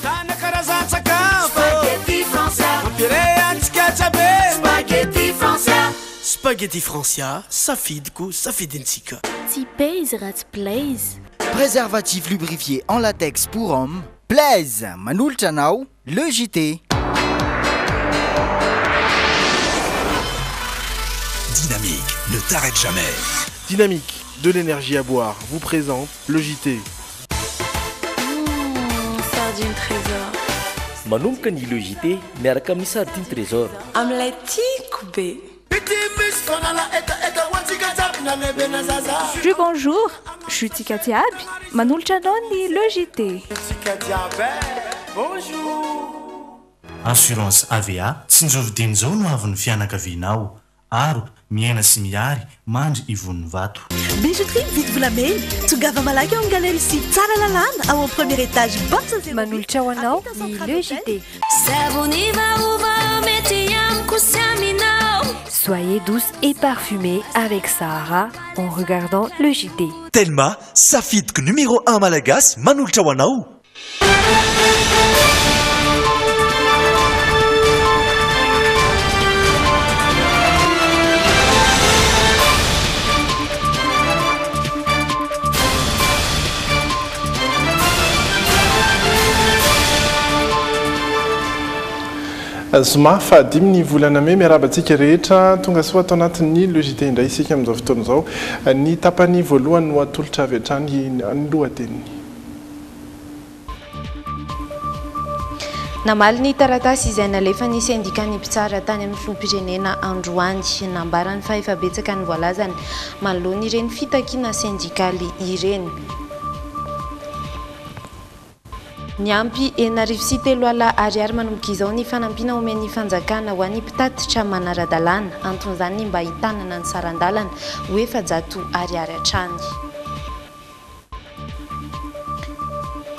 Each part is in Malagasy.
Spaghetti Francia. Spaghetti Francia. Spaghetti Francia, safidiko, safidintsika. Tsy pèse raha tsy blaise. Préservatif lubrifié en latex pour hommes. Blaise, manolotra anao, le JT. Dynamique, ne t'arrête jamais. Dynamique, de l'énergie à boire, vous présente le JT. Sardine trésor. Manomboka ny le JT miaraka amin'ny sardine trésor. Amin'ilay tiako be. Du bonjour, je suis Tika Tiaby, manolotra anao ny le JT. Assurance AVA tsy nizovidiny zao no avy ny fianakavianao. Aro, miaina sy miary, mandry ivon'ny vato. Bijouterie vite volameny, tongava malaky ao galerie sy tsara lalàna ao amin'ny premier étage basa zay manolotra ho anao ny le JT. Soyez douce et parfumée avec Sahara en regardant le JT. Telma, safidiko numéro 1 malagasy manolotra ho anao. Zoma fa 10 ny volana me miarabantsika rehetra tonga soa atao anatin'ny le JT indray isika amin'izao fotoana izao ny tapany voalohany no atolotra avy hatrany ny lohateniny. Namaly ny taratasy izay nalefa ny sendikany mpitsara tany amin'ny filoham-pirenena Androany nambarany fa efa betsaka ny voalazany manoloana ireny fitakiana sendikaly ireny. Niampy enarivo sy telo ala ariary manomboka izao ny fanampiana omen'ny fanjakana ho an'ny mpitatitra manaradalàna anton'izany mba hitanana ny sarandalana ho efajato ariary hatrany.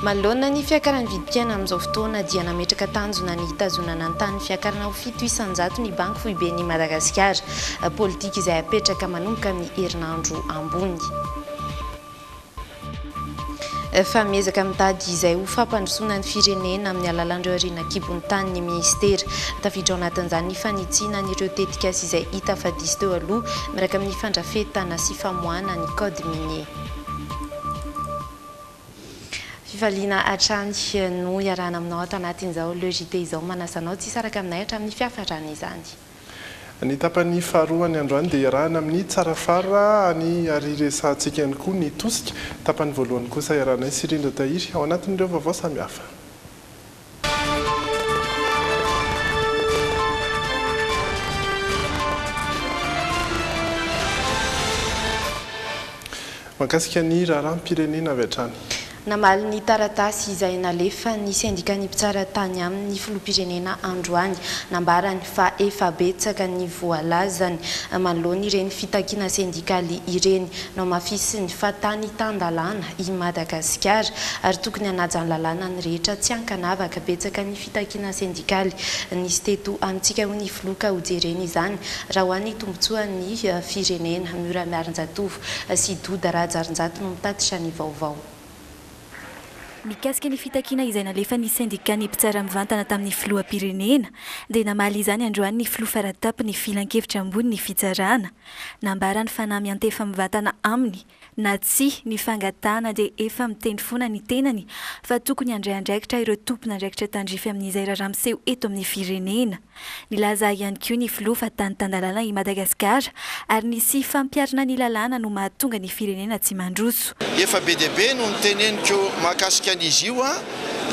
Manoloana ny fiakaran'ny vidim-piaina amin'izao fotoana dia nametraka tanjona ny hitazonana ny tany fiakarana ho 700 ny banky foiben'i Madagasikara, politika izay apetraka manomboka amin'ny herinandro ambony. Fa miezaka mitady izay ho fampandrosoana ny firenena amin'ny alalandreo ariana kibon'ny tany ny ministera tafiditra ao anatin'izany ny fanitsiana n'ireo tetika sy izay hita fa diso teo aloha miaraka amin'ny fandrafetana sy famoahana ny code minier. Fifaliana hatrany no iarahana aminao ato anatin'izao le JT izao manasanao tsy saraka aminay hatramin'ny fiafarana izany. Ny tapany faharoa ny androany dia iarahana amin'ny tsara fara ny ariresantsika ihany koa ny tosika tapany voalohany kosa iarahanay sy rindra tahiry ao anatin'ireo vaovao samihafa. Mahakasika ny raharam-pirenena avy hatrany. Namaly ny taratasy izay nalefa ny sendikany mpitsara tany amin'ny filoham-pirenena Androany nambarany fa efa betsaka ny voalazany manoloana ireny fitakiana sendikaly ireny no mafisy ny fatany tandalàna i Madagasikara ary tokony hanajany lalàna ny rehetra tsy hankanavaka betsaka ny fitakiana sendikaly nisy teto amintsika ho ny filoka hojereny izany raha ho an'ny tombotsoan'ny firenena Mora Miarinjatovo sy Doda Rajarinjato no mitatitra ny vaovao. Mikasika ny fitakiana izay nalefa ny sendikany mpitsara mivantana tamin'ny filoham-pirenena dia namaly izany androany ny filoha faratapy ny filan-kevitra ambony ny fitsarana nambarany fa na miantefa mivantana aminy na tsy ny fangatana dia efa miteny foana ny tenany fa tokony andray-andraikitra ireo tompona andraikitra tandrify amin'izay raharamseho eto amin'ny firenena. Nilaza ihany koa ny filoha fa tany tandalàna i Madagasikara ary nisy fampiarana ny lalàna no mahatonga ny firenena tsy mandroso. Efa be dia be no niteneniko mahakasika izy io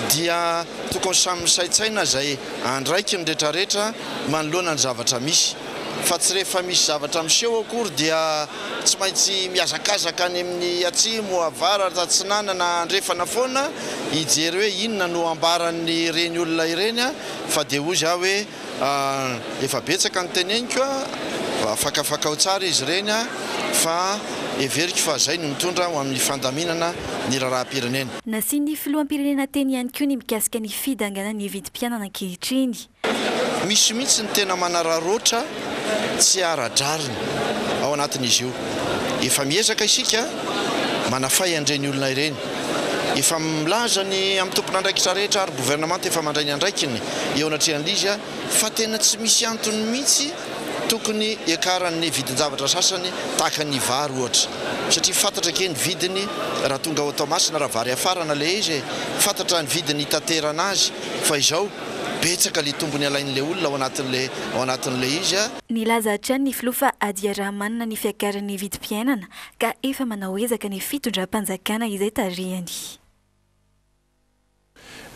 dia tokony samy saitsaina izay andraiky ny rehetrarehetra manoloana ny zavatra misy fa tsy rehefa misy zavatra miseho akory dia tsy maintsy miazakazaka any amin'ny atsimo avara tatsinana na andrefana foana hijery hoe inona no ambaran'ny reny olona ireny fa dia hoy za hoe efa betsaka ny teneniko afakafaka ho tsara izy ireny fa everiko fa zay no mitondra ho amin'ny fandaminana ny raharam-pirenena. Nasiany filoham-pirenena teny ihany koa ny mikasika ny fidangana ny vidim-pianana ankehitriny. Misy mihitsy ny tena manararoatra tsy ara-drariny ao anatin'izy io. Efa miezaka isika manafay andreny olona ireny efa milaza ny amin'ny tompon'andraikitra rehetra ary gouvernement efa mandray ny andraikiny eo anatrehan'lizy fa tena tsy misy antony mihitsy tokony ekaran'ny vidin-javatra sasany tahaka ny vary ohatra satria fantatra ke ny vidiny raha tonga ao masina raha vary afarana le izy fantatra ny vidiny hitaterana azy fa izao betsaka le tombony alain'le olona ao anatin'le izy nilaza hatrany ny filoha fa Adia Rahamanina ny fiakaran'ny vidim-piainana ka efa manao ezaka ny fitondram-panjakana izay tarihany.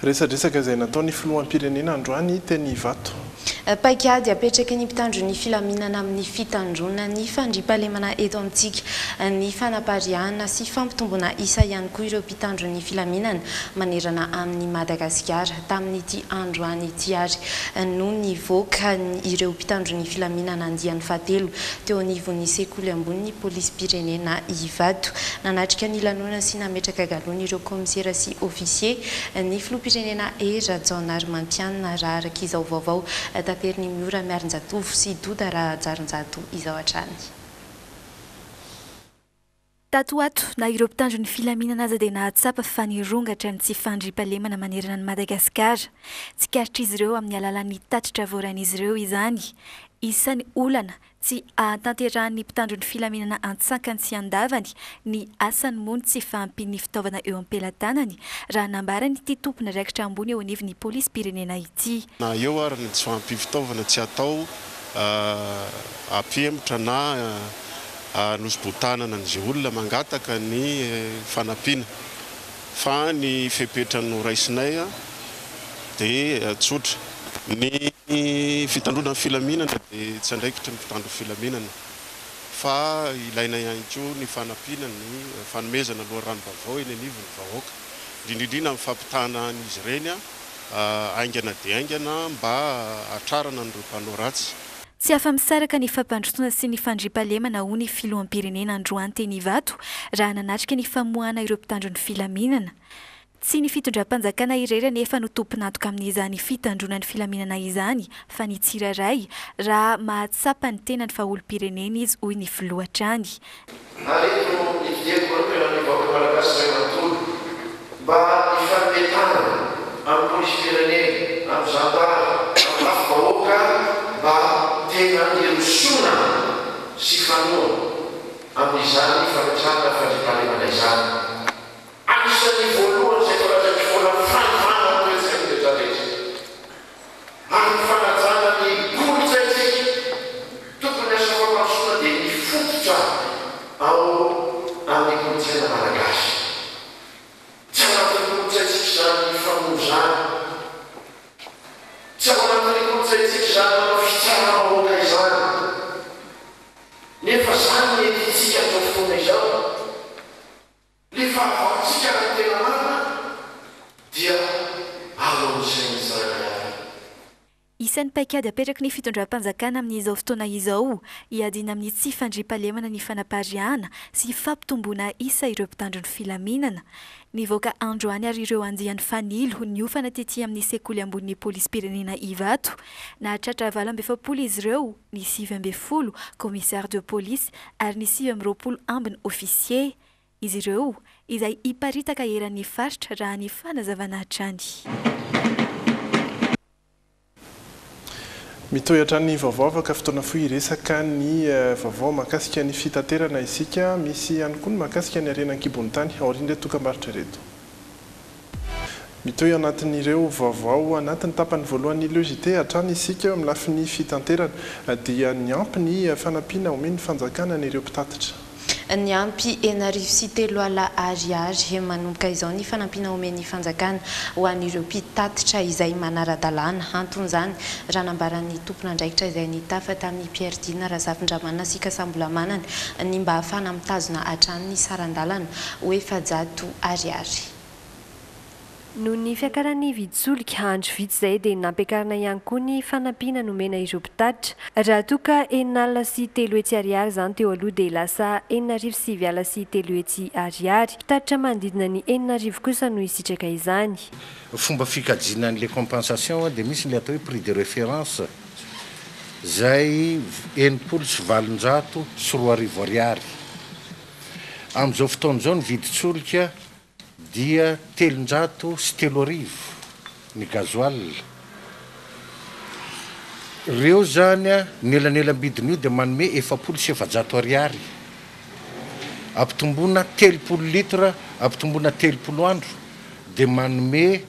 Resadresaka izay nataony filoham-pirenena androany teny Ivato. Paikady apetraka ny mpitandro ny filaminana amin'ny fitandrona ny fandriampahalemana eto amintsika ny fanapariahana sy fampitombona isa ihany koa ireo mpitandro ny filaminana manerana amin'ny Madagasikara tamin'ity androany ity ary no nivoaka ireo mpitandro ny filaminana andiany fahatelo teo anivon'ny sekoly ambony ny polisy pirenena Ivato nanatrika ny lanona sy nametraka galony ireo komisera sy ofisier ny filoha-pirenena Rajaonary Mampianina raha araka izao vaovao tateriny miora miarin-jatovy sy doda raha jaron-jato izao hatrany. Tatoato na ireo mpitandro ny filaminana aza dia nahatsapa fa nirongatra ny tsy fandriampahalemana manerana ny Madagasikara. Tsikaritra izy ireo amin'ny alalan'ny tatitra voaran'izy ireo izany. Isan'ny olana tsy ahatanterahan'ny mpitandro ny filaminana antsakany sy andavany ny asany mony tsy fahampin'ny fitaovana eo am-pelatanany raha nambarany ity tompona raikitra ambony eo anivon'ny polisy pirenena ity. Na eo ary ny tsy fahampy fitaovana tsy atao ampiemotra na nosbotanana n'izay olona mangataka ny fanampiana fa ny fepetrany raisinay dia tsotra ny fitandrona ny filaminana dia tsy andraikitra ny mpitandro filaminana fa ilaina ihany koa ny fanampiana ny fanomezana aloha ranom-bavao eny anivon'ny vahoaka indrindrindrina amin'ny fampitana an'izy ireny aingana dia aingana mba hatrarana n'ireo mpanao ratsy. Tsy afa-misaraka ny fampandrosoana sy ny fandriampahalemana ho ny filoham-pirenena androany teny Ivato raha nanatrika ny famoahana ireo mpitandro ny filaminana. Tsy ny fitondram-panjakana irery nefa no tomponatoka amin'izany fitandrona ny filaminana izany fa ny tsiraray raha mahatsapa ny tena ny faolo-pirenena izy hoy ny filohatrany. Areto ividiako ny vahoaka malagasy ray manontolo mba hifampetana amin'ny polisy pirenena amin'ny zandara amin'ny lafim-bahoaka mba tena hirosona sy fanoa amin'izany fametrahana fandriampahalemana izany. Anisan'ny voalohany izay karazany vola fanivana amin'ireo rehetrarehetra amin'ny fanajana ny kolotsaintsika tokony asa fampandrosoana dia mifototra ao amin'ny kolotsaina malagasy. Tsy ao anatin'ny kolotsaintsika izany ny famonjana, tsy ao anatin'ny kolotsaintsika izany manao fitsarana-bahoaka izany. Nefa izany mety itsika amin'izao fotoana izao. Ny fahavantsika raha tena marina dia ao amin'izay Israely. Isan'ny paikady apetraky ny fitondram-panjakana amin'izao fotoana izao hiadina amin'ny tsy fandriampahalemana ny fanapariahana sy fampitomboana isa ireo mpitandro ny filaminana. Nivoaka androany ary ireo andiany fanilo niofana tetỳ amin'ny sekoly ambony polisy pirenena Ivato. Nahatratra 27 izy ireo, ny 20 commissaire de police ary ny 20 ambiny officier. Izy ireo izay hiparitaka eran'ny faritra raha ny fanazavana hatrany. Mitohatra ny vaovao afaka fotoana fohy iresaka ny vaovao mahakasika ny fitaterana isika misy ihany koa ny mahakasika ny harenan-kibony tany aorian'ireo dokam-barotra ireto. Mitohy anatin'ireo vaovao anatin'ny tapany voalohany logité hatrany isika amin'ny lafin'ny fitanterana dia ny ampy ny fanampiana omeny fanjakana n'ireo mpitatitra. Ny ampy enarivo sy telo ala ariary manomboka izao ny fanampiana omeny fanjakana ho an'ireo mpitatitra izay manara-dalàna. Anton'izany raha nambaran'ny tompon'andraikitra izay nitafa tamin'ny Pierre Dina Razafindramanana sy Kasambola-Manana ny mba ahafana mitazona hatrany ny saran-dalana ho 700 ariary. Noho ny fiakaran'ny viditsolika andro vitsy izay dia nampiakarina ihany koa ny fanampiana nomena ireo mpitatitra. Raha toka 4 sy 3 hetsy ariary izany teo aloha dia lasa 4,9 sy 3 hetsy ariary. Mpitatitra manodidina ny 4,000 kosa no hisitraka izany. Fomba fikajiana an'ilay compensation dia misy ilay atao hoe prix de référence izay 700 sy 700 sy 2,000 ariary. Amin'izao fotoana izao ny viditsolika dia 300 sy 3 ny gazoal. Reo zany a ny elanelam-bidiny io dia manome 700 ariary. Ampitombona 30 litra, ampitombona 30 andro dia manome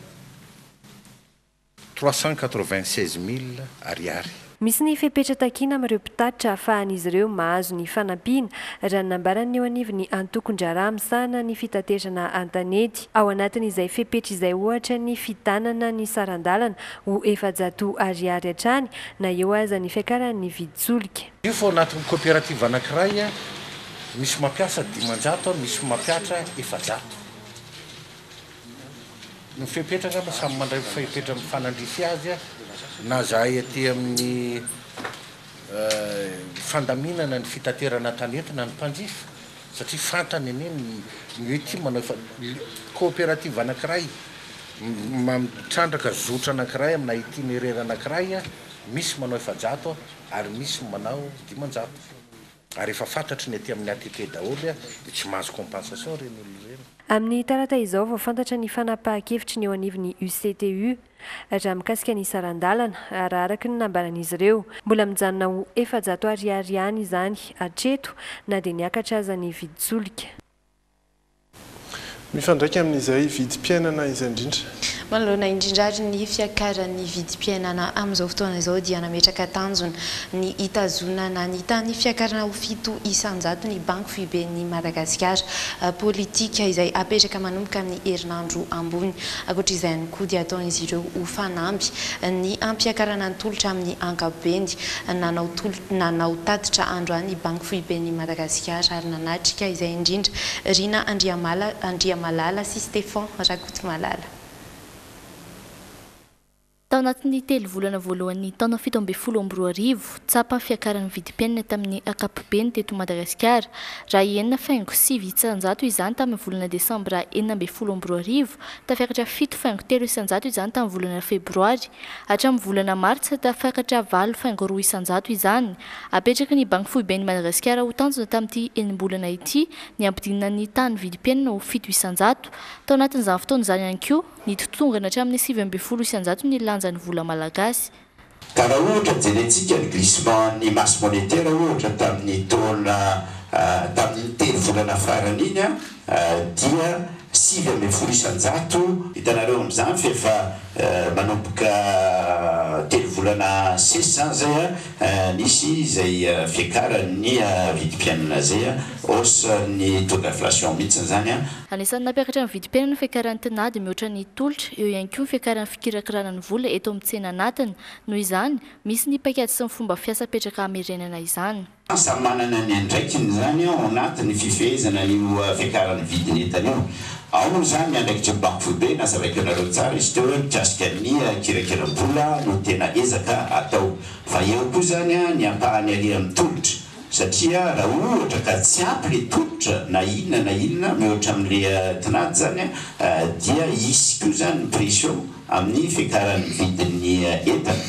396 000 ariary. Misy ny fepetra-takiana amin'ireo mpitatitra ahafahan'izy ireo mahazo ny fanampiana raha nambarany eo anivo ny Antokon-drarà misahana ny fitaterana an-tanety. Ao anatin'izay fepetra izay ohatra ny fitanana ny sarandalana ho 400 ariary hatrany na eo aza ny fiakaran'ny viditsolika. Io fa anatin'ny coopérative anankiray misy mampiasa 500, misy mampiatra 400. Ny fepetra ngamba samy mandray fepetra mifanandrify azy na zahay aty amin'ny fandaminana ny fitaterana tanentina ny mpanjifa satria fantany eny ny hoe ty manao coopérative anankiray trandraka zotra anankiray amina itinéraire anankiray misy manao 400 ary misy manao 500 ary efa fantatry ny aty amin'ny ATP daholo dia tsy mahazo compensation reny olona reny. Amin'ny tarata izao vao fantatra ny fanapahan-kevitry ny eo anivon'ny UCTU raha mikasika ny sarandalana arakaraka ny nambaran'izy ireo. Mbola mijanona ho 400 ariary ihany izany hatreto na dia niakatra aza ny viditsolika. Mifandraika amin'izay vidim-piainana izay indrindra. Manoloana indrindra ary ny fiakaran'ny vidim-piainana amin'izao fotoana izao dia nametraka tanjona ny hitazonana ny tany fiakarana ho 7 isan-jato ny banky foiben'ny Madagasikara politika izay apetraka manomboka amin'ny herinandro ambony. Ankoatr'izay ihany koa dia ataon'izy ireo ho fanampy ny ampiakarana ny tolotra amin'ny ankabendy nanao tatitra androany ny banky foiben'ny Madagasikara ary nanatrika izay indrindra Rina Andriamalala sy Stéphane Rakotomalala. Tao anatin'ny 3 volana voalohan'ny taona 2017 tsapa fiakaran'ny vidim-piainana tamin'ny ankapobeny teto Madagasikara raha 9,9 isan-jato izany tamin'ny volana Desambra 2017 tafiakatra 7,3 isan-jato izany tamin'ny volana Febroary hatramin'ny volana Martsa tafiakatra 4,2 isan-jato izany. Apetraka ny banky foiben'ny Madagasikara ho tanjona tamin'ity enim-bolana ity ny ampidinina ny tany vidim-piainana ho 7 isan-jato. Tao anatin'izany fotoana izany ihany koa ny totongana hatramin'ny 9,10 isan-jato ny lanjan'ny vola malagasy. Ka raha ohatra jerentsika ny glissement ny masse monétaire ohatra tamin'ny taona tamin'ny 3 volana farany iny dia 9,10 isan-jato. Hitanareo amin'izany fa efa manomboka 3 volana sesa zay nisy izay fiakaran'ny vidim-piainana zay osa ny taux d'inflation mihitsy zany Anisan'ny nampiakatra ny vidim-piainana fiakaran'ny tinady mihoatra ny tolotra eo ihany koa fiakaran'ny fikirakirana ny vola eto amin'ny tsena anatiny. Noho izany misy ny paikady sy ny fomba fiasa petraka hamerenana izany. Samy manana ny andraikiny zany ao anatin'ny fifehezana io fiakaran'ny vidiny entana io. Ao moa zany andraikitra ny banky foibe na zavaka anareo tsara izy teo mikasika ny kirakiram-bola no tena ezaka atao. Fa eo koa zany ny ampahany ary amin'ny tolotra. Satria raha ohatra ka tsy ampy le tolotra na inona mihoatra amin'le tinady zany dia isy koa zany pression amin'ny fiakaran'ny vidin'ny entana.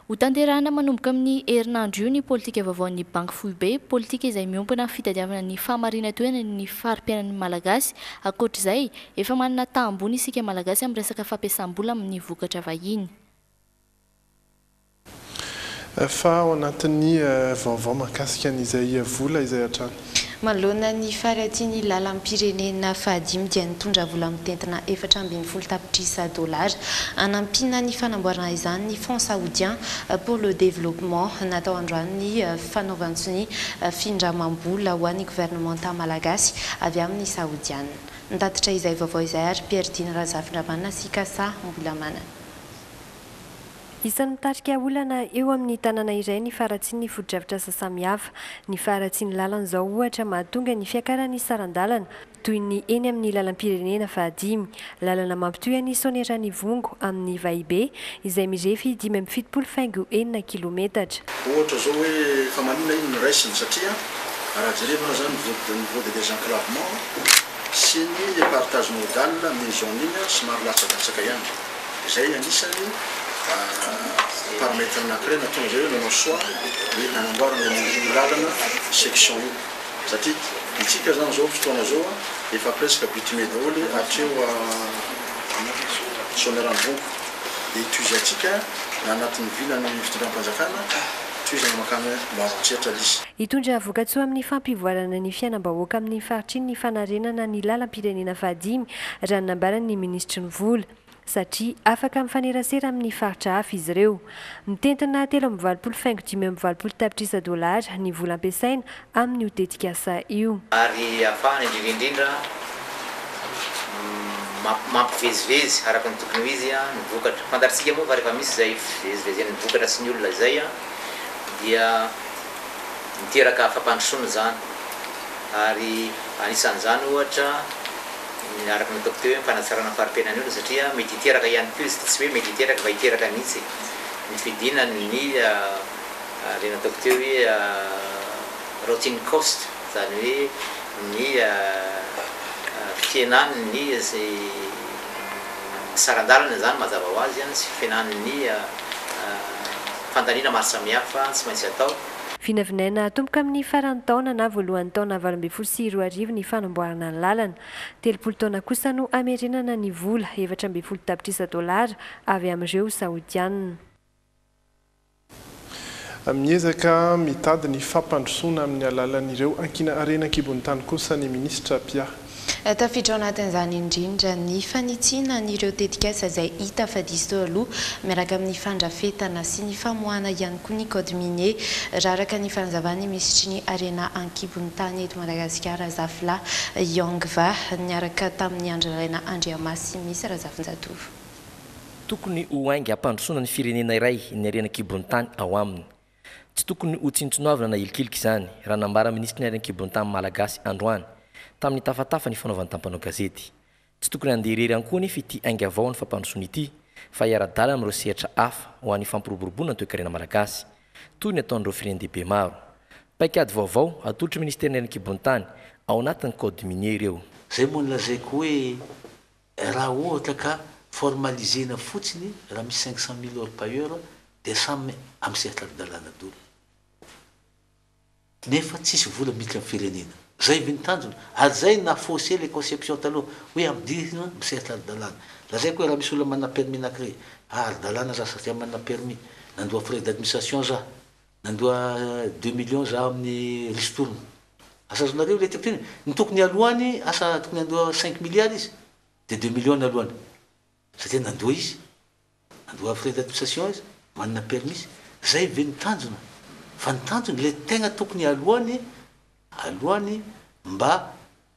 Ho tanterahana manomboka amin'ny herinandro io ny politika vaovaon'ny banky foibe, politika izay miompana fitadiavana ny fahamarina toerana ny fari-piainan'ny malagasy. Ankoatr'izay, efa manana tahambony isika malagasy amin'ny resaka fampiasam-bola amin'ny vokatra vahiny. Fa ao anatin'ny vaovao mahakasika an'izay vola izay hatrany. Manoloana ny faratiany lalam-pirenena fahadimy dia nitondra vola mitentina 420 tapitrisa dolara anampina ny fanamboarana izany ny Fonds saoudien pour le développement natao androany ny fanaovantsony findramam-bola ho an'ny gouvernementa malagasy avy amin'ny saoudiana. Nitatitra izay vaovao izay ary Pierdina Razafindramana sy Kasa Mbolamana. Isan'ny mitarika olana eo amin'ny tanàna iray ny faratsian'ny foto-dravitra sasamihafa. Ny faratsian'ny lalana izao ohatra mahatonga ny fiakaran'ny sarandalana toy ny eny amin'ny lalam-pirenena fahadimy. Lalana mampitohy ny Sonerany Vongo amin'ny Vaibe izay mirefy 5,79 kilometatra. Ohatra zao hoe fa manina iny ny raisiny satria raha jerevana zany niveau de désenclavement sy ny partage modal amin'ny zone iny somary latsakatsaka ihany. Izay anisany paramètre anankiray natonga zay hoe nanao choix hoe nanamboarana ny lalana section io satria itsika zany zao fotoana zao efa presque bitumé daholo hatreo soneranybongo dia itoizy atsika na anatin'ny vilany fitondram-panjakana toizana makany mba azotsehatra lisy hitondra voka-tsoa amin'ny fampivoarana ny fiainam-bahoaka amin'ny faritriny ny fanarenana ny lalam-pirenena fahadimy raha nambarany ny ministry ny vola satria afaka mifanerasera amin'ny faritra hafa izy ireo. Mitentina 3,25 tapitrisa dolara ny vola ampiasaina amin'ny io tetikasa io. Ary afahana indrindra mampivezivezy araka ny tokony ho izy ny vokatra. Fantatritsika moa fa rehefa misy zay fivezivezeny vokatra sy ny olona zay dia miteraka fampandrosoana zany. Ary anisan'izany ohatra araka ny ataoko teo mifanatsarana fari-piainan'ny olona satria mety hiteraka ihany koa izy tsy hoe mety hiteraka fa hiteraka mihitsy ny fidinany ny le nataoko teo hoe routine cost zany hoe ny fiainany ny sarandalana zany mazava ho azy sy fiainany ny fandaniana maro samihafa tsy maintsy atao. Vinavinaina tomboka amin'ny faran'ny taona na voalohany taona 2024 ny fanamboarana ny lalana. 30 taona kosa no amerenana ny vola 14 tapitrisa dolara avy amin'ireo saodianina. Miezaka mitady ny fampandrosoana amin'ny alalan'ireo ankina arenan-kibon'ny tany kosa ny ministra Pia. Tafiditra ao anatin'izany indrindra ny fanitsiana n'ireo tetikasa izay hita fa diso teo aloha miaraka amin'ny fandrafetana sy ny famoahana ihany koa ny code minier raha araka ny fanazavany misitry ny arena ankibon'ny tany eto Madagasikara Zafla Yongva niaraka tamin'ny andro alaina Andriamasy misy Razafinjatovo. Tokony ho ainga hampandrosoana ny firenena iray ny arena ankibon'ny tany ao aminy. Tsy tokony ho tsintsinoavana na ilikiliky izany raha nambara ministry ny arena ankibon'ny tany malagasy androany tamin'ny tafatafa ny fanaovany tampanao gazety. Tsy tokony handeha koa nefa ity ainga avao ny fampandrosoana ity fa hiara-dalana amin'ireo sehatra hafa ho an'ny fampiroboroboana ny toe-karena malagasy toy ny ataon'ireo firendehibe maro. Paikady vaovao atolotry ministère ny ankibon'ny tany ao anatin'ny code minier ireo. Zay moa nolazaiko hoe raha ohatra ka formalisena fotsiny raha misy 500 000 € par heure dia samy amin'ny sehatra dalana dolo. Nefa tsisy vola miditra amin'ny firenena. Zay vintanjona ary zay na faussé les conceptions taloha hoe amdirina misehatra dalana. Lazaiko hoe raha misy olona manana permis anankiray dalana za satria manana permis nandoa frais d'administration za nandoa 2 millions za amin'ny ristourne. Asazonareo le tekotiny ny tokony alohany asa tokony nandoa 5 milliards izy dia 2 millions alohany satria nandoa izy nandoa frais d'administration izy manana permis zay vintanjona fa ny tanjona le tegna tokony alohany mba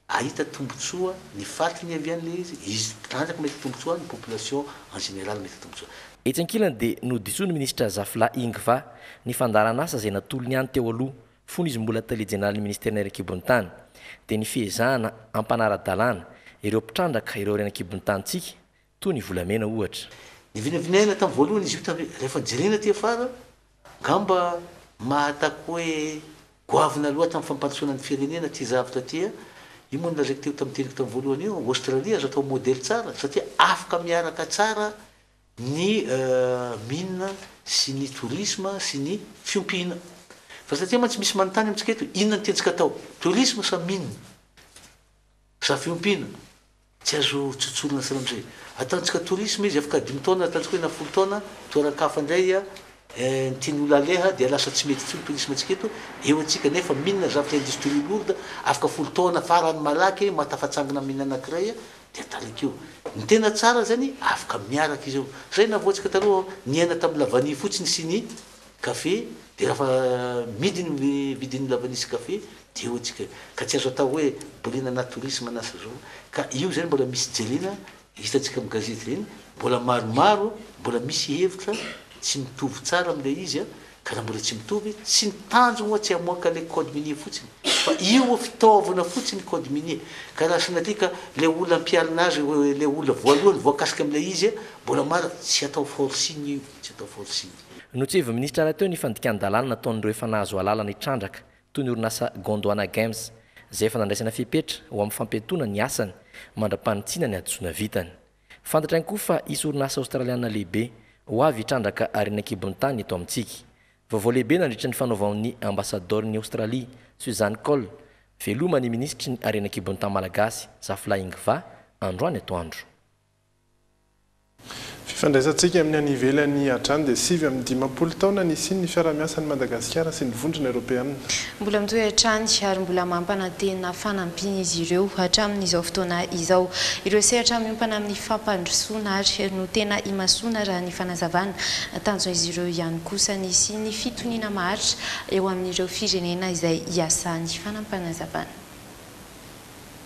ahita tombotsoa ny fatiny avian'le izy trandraka mety tombotsoa ny population en général mety tombotsoa. Etsy ankilany dia nodisoany ministra Zafla Ingva ny fandarana asa izay natolony ihany teo aloha fony izy mbola tale jeneral'ny ministère ny arenan-kibon'ny tany dia ny fiezahana ampanara-dalàna ireo mpitrandraka ireo arenan-kibon'ny tanyntsika toy ny volamena ohatra. Ny vinavinaina tamin'ny voalohany izy io rehefa jerena ty afara ngamba mahatako hoe goavina aloha tamin'ny fampandrosoana ny firenena ty zavatra ty io moa nolazaiko teo tamin'ny teriko tamin'ny voalohany io Australia azo atao modèle tsara satria afaka miaraka tsara ny mine sy ny tourisme sy ny fiompina fa satria mantsy misy manontany amintsika eto inona ny tiantsika atao tourisme sa mine sa fiompina tsy azo tsotsolona sara am'izay ataontsika tourisme izy afaka 5 taona ataontsika hoe na 10 taona toeran-kafa indray ny tian'olona aleha dia lasa tsy mety tsolo tourisme atsika eto eo atsika nefa mine zavatra industrie lourde afaka 10 taona farany malaky matafatsangana mine anankiray dia atarikeo ny tena tsara zany afaka miaraka izy eo zay na voantsika taloha niaina tamin'ny lavany fotsiny sy ny kafe dia rafa midiny vidin'ny lavany sy kafe dia eo atsika ka tsy azo atao hoe bolina na tourisme nasa zao ka io zany mbola misy jerena hitatsika amin'ny gazety reny mbola maromaro mbola misy hevitra tsy mitovy tsara amin'ilay izy ka raha mbola tsy mitovy tsy ny tanjona tsy hamoaka le code minier fotsiny fa io fitaovana fotsiny code minier ka raha sanatika le olona ampialina azy le olona voalohany voakasika amin'ilay izy mbola mara tsy atao forcing io tsy atao forcing. Notseva ministra raha teo ny fandikan-dalàna nataon'ireo efa nahazo alalana ny trandraka toy ny orinasa Gondwana Games izay efa nandraisana fipetra ho amin'ny fampetona ny asany mandra-panitsiana ny adosona vitany. Fantatra ihany koa fa isy orinasa australiana lehibe ho avy trandraka arenan-kibon'ny tany eto amintsika. Vaovao lehibe nandritra ny fanaovan'ny ambassadeur ny Australie Suzanne Cole velomany ministry ny arena kibontan malagasy zaflaingva androany atoandro. Fifandraisantsika amin'ny any ivelany hatrany dia 9 taona nisiny ny fiaramiasan'ny Madagasikara sy ny vondrona Europeanina. Mbola mitohy hatrany ary mbola mampanantena fanampiny izy ireo hatramin'izao fotoana izao. Ireo sehatra miompana amin'ny fampandrosoana ary no tena imasoana raha ny fanazavana. Tanjona izy ireo ihany kosa nisy ny fitoniana maharitra eo amin'ireo firenena izay iasan'ny fanampanazavana.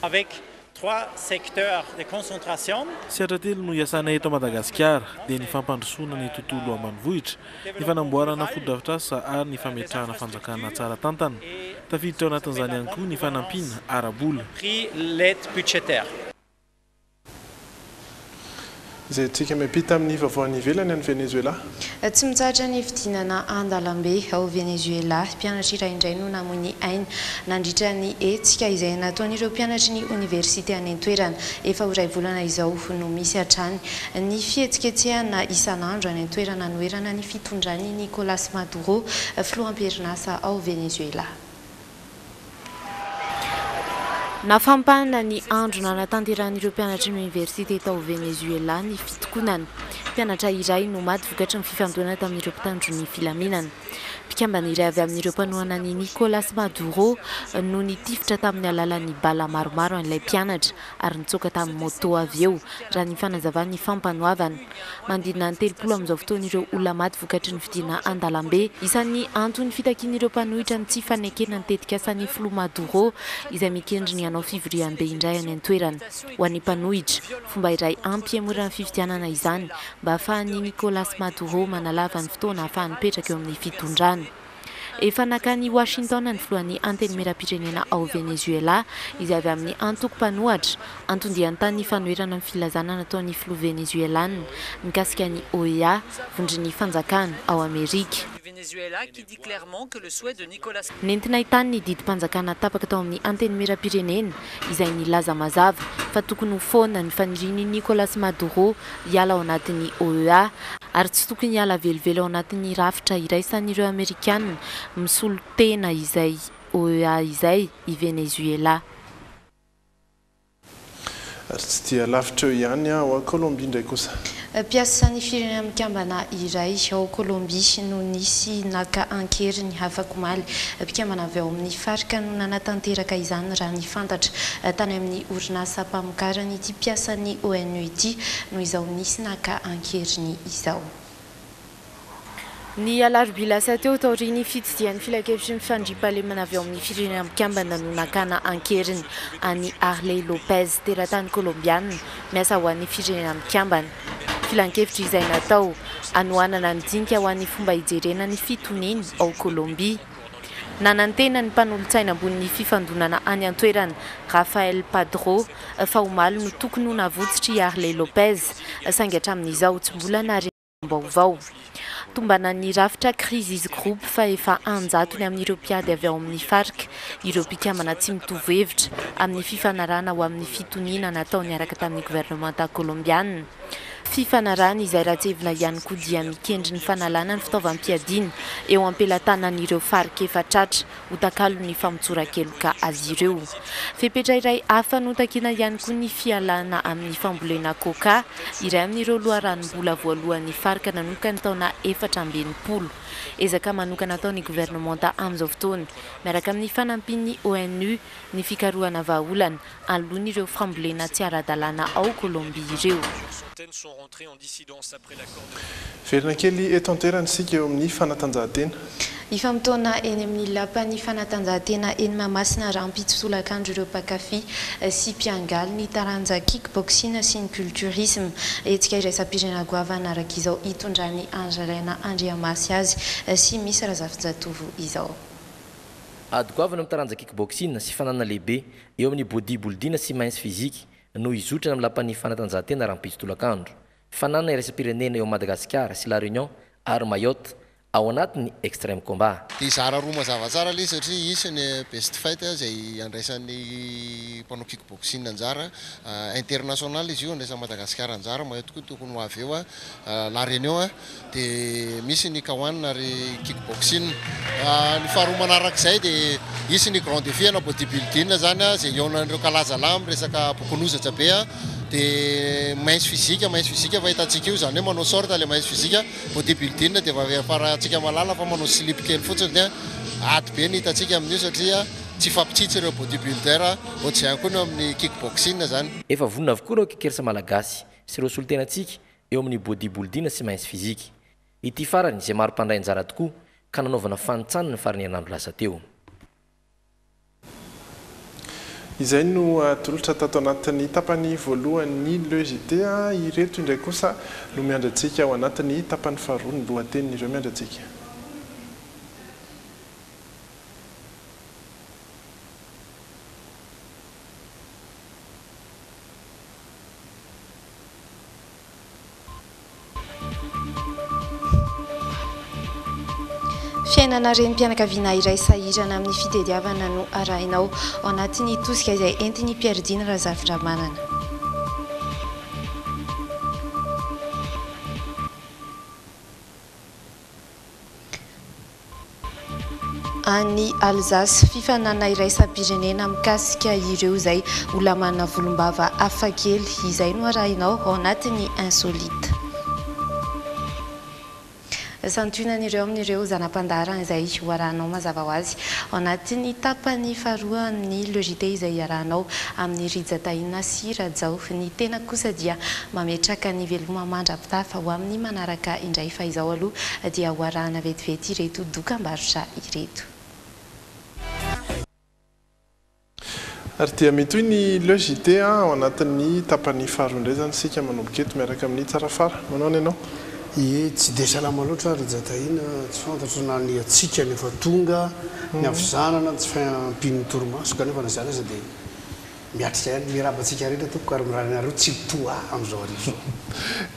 Avec 3 secteurs de concentration. Sehatra telo no iasana eto Madagasikara dia ny fampandrosoana ny tontolo ambanivohitra, ny fanamboarana foto-drafitrasa ary ny fametrahana fanjakana tsara tantana. Tafiditra ao anatin'izany ihany koa ny fanampiana ara-bola. L'aide budgétaire. Izay tsika miampita amin'ny vaovao ivelany any Venezuela. Tsy mitsahatra ny fidinana andalambe ao Venezuela, mpianatra iray indray no namoy ny aina nandritra ny hetsika izay nataon'ireo mpianatry ny université any an-toerana. Efa ho iray volana izao no misy hatrany ny fihetsiketsehana isan'andro any an-toerana noerana ny fitondrany Nicolas Maduro, filoham-perinasa ao Venezuela. Nafampana ny andro nanatanteran'ireo mpianatra ny université tao Venezuela ny fitokonana. Mpianatra iray no maty vokatry ny fifandohana tamin'ireo mpitandro ny filaminana. Mpikambana iray avy amin'ireo mpanohana ny Nicolas Maduro no nitifitra tamin'ny alalan'ny bala maromaro an'ilay mpianatra ary nitsoka tamin'ny moto avy eo raha ny fanazavana ny fampanoavana. Mandidina ny 30 amin'izao fotoan'ireo olona maty vokatry ny fidina andalambe. Isan'ny antony fitakian'ireo mpanohitra ny tsy fanekena ny tetikasan'ny Flo Maduro izay mikendry ny anao fivoriam-be indray any an-toerana. Ho an'ny mpanohitra, fomba iray ampy amorana fifidianana izany mba ahafahan'ny Nicolas Maduro manalava ny fotoana ahafahany mipetraka eo amin'ny fitondrana. Efa nakany Washington ny filohan'ny anteny meram-pirenena ao Venezuela izay avy amin'ny antoko mpanohatra antondiany tany fanoherana amin'ny filazana nataon'ny filoha venezuelana mikasika ny OEA vondrin'ny fanjakana ao Amerika. Nentina ahitany ny didim-panjakana tapaka tao amin'ny anteny meram-pirenena izay nilaza mazava fa tokony ho foana ny fanirian'i Nicolas Maduro hiala ao anatin'ny OEA ary tsy tokony hiala velively ao anatin'ny rafitra iraisan'ireo Amerikanina misolo tena izay OEA izay i Venezuela. Ary tsy dia lavitra eo ihany ao Colombie indray kosa. Piasan'ny firenena mikambana iray ao Colombie no nisy naka ankery ny hafakomaly. Mpikambana avy ao amin'ny farika no nanatanteraka izany raha ny fantatra tany amin'ny orinasa mpamokarany ity piasan'ny ONU ity no izao nisy naka ankeriny izao. Ny alarobia lasa teo taoriny fitsidian'ny filakevitry ny fandriampahalemana avy ao amin'ny firenena mikambana no nakana ankeriny any Arley Lopez teratany colombiana miasa ho an'ny firenena mikambana. Filan-kevitry izay natao anohanana ny dinika ho an'ny fomba hijerena ny fitoniny ao Colombie. Nanantena ny mpanolotsaina ambony fifandonana any an-toerana Rafael Padro fa omaly no tokony ho navotsitry Arley Lopez saingy hatramin'izao tsy mbola narenam-baovao. Tombana ny rafitra Crisis Group fa efa anjatony amin'ireo mpiady avy ao amin'ny FARC ireo mpikambana tsy mitovy hevitra amin'ny fifanarana ho amin'ny fitoniana natao niaraka tamin'ny gouvernemanta colombiana. Fifanarana izay ratsevina ihany koa dia mikendry ny fanalana ny fitaovam-piadiana eo ampelantanan'ireo FARC efa tratra ho takalo ny famontsoran-keloka azy ireo. Fepetra iray hafa no takiana ihany koa ny fialana amin'ny fambolena coca iray amin'ireo loharanom-bola voalohan'ny FARC nanomboka ny taona 420. Ezaka manokana ataon'ny gouvernemanta amin'izao fotoana miaraka amin'ny fanampin'ny ONU ny fikarohana vahaolana alohan'ireo fambolena tsy ara-dalàna ao Colombie ireo. Verina kely eto an-toerana isika eo amin'ny fanatanjahantena. Ifamtaona eny amin'ny lapan'ny fanatanjahantena eny Mahamasina rampitsolakandro ireo mpakafy sy mpiangaly ny taranja kickboxing sy ny culturisme. Hetsika iraisam-pirenena goavana araka izao hitondrany Andralena Andriamasy azy sy misy razafin-jatovo izao. Ady goavana amin'ny taranja kickboxing sy fanana lehibe eo amin'ny bodybuilding sy mainsy physique no izotrana amin'ny lapan'ny fanatanjahantena rampitsolakandro. Fanana iraisam-pirenena eo Madagasikara sy La Réunion ary Mayotte ao anatin'ny extrême combat. Dia zara roa mazava tsara ilay satria isany best fight izay andraisan'ny mpanao kickboxing anjara international izy io andraisan'ny Madagasikara anjara Mayotte koa tokony ho avy eo La Réunion dia misy ny Kawan ary kickboxing. Ny faharoa manarak'izay dia isy ny grand défi ana bodybuilding zany a zay ionan'ireo kalaza lamy resaka pokonozatra be a dia mainsy physique fa hitantsika io zany hoe manao sorte le mainsy physique bodybuilding dia farahantsika malala fa manao slip kely fotsiny dia aty be ny hitantsika amin'io satria tsy fampitsitsy ireo bodybuilder ohatr'izay ihany koa no amin'ny kickboxing zany. Efa vonona avokoa ireo kikersa malagasy sy ireo solotenantsika eo amin'ny bodybuilding sy mainsy physique. Ity farany izay maro mpandray anjara tokoa ka nanaovana fanotsanana ny farany herinandro lasa teo. Izay no tolotra tato anatin'ny tapany voalohan'ny LEJT ireto indray kosa no miandratsika ao anatin'ny tapany faharoa ny lohatenin'ireo miandratsika. Fiainana renim-pianakaviana iray sahirana amin'ny fitediavana no arahinao ao anatin'ny tosika izay entiny Pierre-Dina Razaframanana. Any Alsace fifanana iray sam-pirenena mikasika ireo izay olona manana volombava hafakely izay no arahinao ao anatin'ny insolite. Santionan'ireo amin'ireo zanam-pandarana izay hoarahinao mazava ho azy ao anatin'ny tapany faharoa amin'ny LEJT izay arahinao amin'ny Rijataina sy Rajao. Ny tena kosa dia mametraka ny veloma mandrapitafa ho amin'ny manaraka indray fa izao aloha dia hoarahana vetivety ireto dokam-barotra ireto. Ary dia metoy ny LEJT ao anatin'ny tapany faharoa indray zany sika manomboka eto miaraka amin'ny tsara fara. Manao ny ianao? Ie tsy dia salama loatra Rijataina tsy fantatro na ny atsika nefa tonga ny avizanana tsy fampin'ny torimaso kanefa na zany aza dia miatrika ihany mirabantsika rehetra toko ary mirahanareo tsy poa amin'izao arivo zao.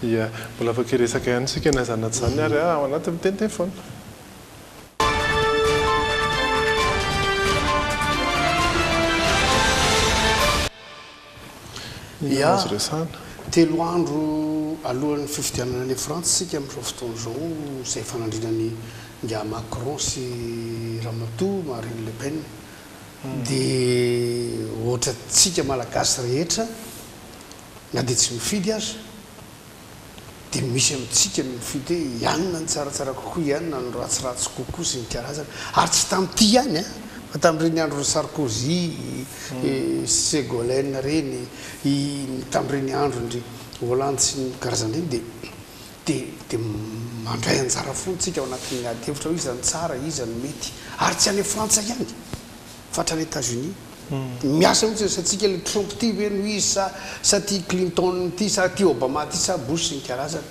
Ia mbola afaka iresaka ihany sika na zanaty zany ary ao anaty miteny foana. Ia telo andro alohan'ny fifidianana any France sika amin'izao fotoana izao izay fanandrinany nga Macron sy Ramatoa Marine Le Pen dia ohatra tsika malagasy rehetra na dia tsy mifidy azy dia misy amintsika mifidy hoe ianona ny tsaratsara kokoa ianona ny ratsiratsy kokoa sy ny karazana ary tsy tamin'ity ihany fa tamin'ireny andro Sarkozy Ségolène reny tamin'ireny andro ndry Hollande sy ny karazan'ireny dia mandray anjara fontsika ao anatin'ny ady hevitra hoe iza ny tsara iza ny mety ary tsy any Frantsa ihany fa hatrany États-Unis miasa mihitsy satsika le Trump ty ve no izy sa ty Clinton ty sa ty Obama ty sa Bush sy ny karazana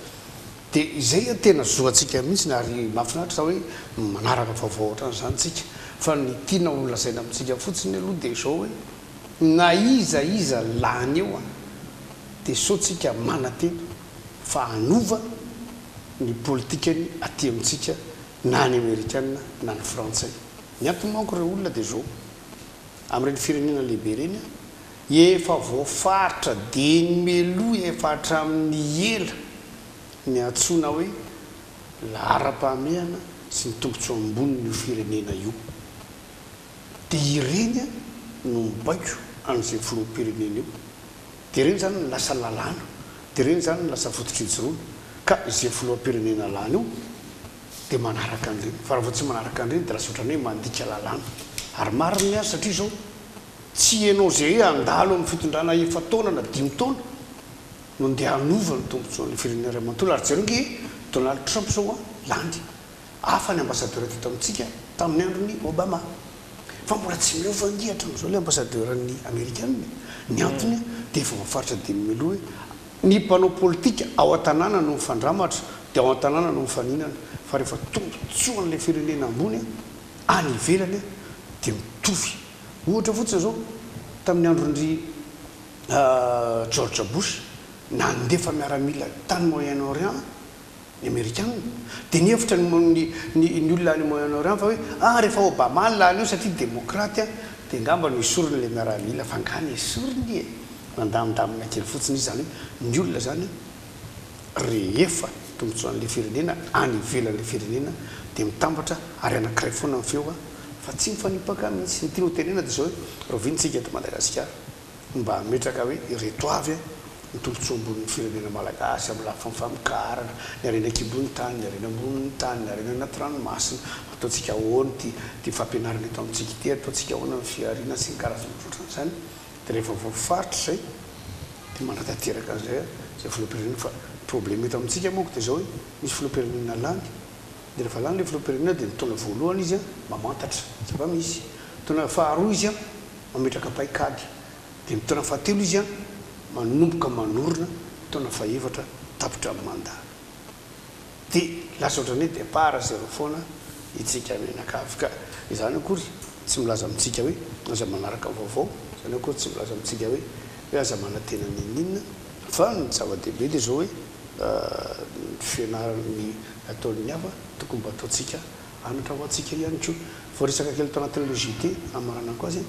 dia izay tena zoantsika mihitsy ary mahafinaritra sa hoe manaraka vaovao ohatrany zany tsika fa ny tiana olazaina amintsika fotsiny aloha dia izao hoe na iza lany eo dia saotsika manatena fa hanova ny politikany aty amintsika na ny Amerikanina na ny Frantsay. Ny antony manko ireo olona dia zao amin'ireny firenena lehibe reny efa voafaritra dia ny meloa efa hatramin'ny ela ny antsoina hoe lahara-pahamehana sy ny tombotsoa amboniny io firenena io dia ireny no mibaiko amin'izay filoham-pirenena io dia ireny zany ny lasa lalàna dia ireny zany ny lasa fototr'ijoroana ka izay filoham-pirenena lany io dia manaraka an'ireny fa raha vao tsy manaraka an'ireny dia lasa ohatrany hoe mandika lalàna ary mariny azy satria zao tsy ianao zay hoe andalo amin'ny fitondrana efa taona na 5 taona no ndeha hanova ny tombotsoan'le firenena ray manontolo ary jereo nge Donald Trump zao landy hafa ny ambassadeur teto amintsika tamin'ny androny Obama fa mbola tsy miova angihatra amin'izao le ambassadeur ny Amerikanina ny antony dia efa mafaritra dia miloha hoe ny mpanao politika ao an-tanàna no mifandramatra dia ao an-tanàna no mifaninana fa rehefa tombotsoan'le firenena ambony any ivelany dia mitovy ohatra fotsiny zao tamin'ny androndry George Bush nandefa miaramila tany Moyen-Orient ny Amerikanina dia nihevitra ny olona any Moyen-Orient fa hoe rehefa Obama lany io satria démocrate dia ngamba no isorony le miaramila fa ngany isorony mandamindamina kely fotsiny izy zany hoe ny olona zany rehefa tombotsoan'le firenena any ivelan'le firenena dia mitambatra ary anankiray foana ny feo fa tsy mifanipaka mihitsy ny tiano tenena dia zao hoe rovintsika eto Madagasikara mba hametraka hoe ireto avy ny tolontsombon'ny firenena malagasy amin'ny lafy famikaarana ny arena kibony tany ny arena amboniny tany ny arena anaty ranomasina ataontsika ahoana ty fampianarana eto amintsika ity ataontsika ahoana ny fiarina sy ny karazana ohatran'izany dia rehefa voafaritra zay dia manatateraka an'izay zay filoham-pirenena fa problème eto amintsika moako dia zao hoe misy filoham-pirenena lany dia rehefa lany le filoham-pirenena dia ny taona voalohany izy mamantatra tsy mba misy taona faharoa izy mametraka paikady dia ny taona fahatelo izy manomboka manorina taona fahaefatra tapitra amin'ny mandat dia lasa ohatrany hoe départ zéro foana itsika menakavy ka izany akory tsy milaza amintsika hoe aza manaraka vaovao zany akory tsy milaza amintsika hoe aza manantena ninina fa ny zava-dehibe dia zao hoe fianarany ataon'ny hafa tokony mba ataontsika anatra ho antsika ihany koa voaresaka kely tao anatin'ny logité amarana ko azy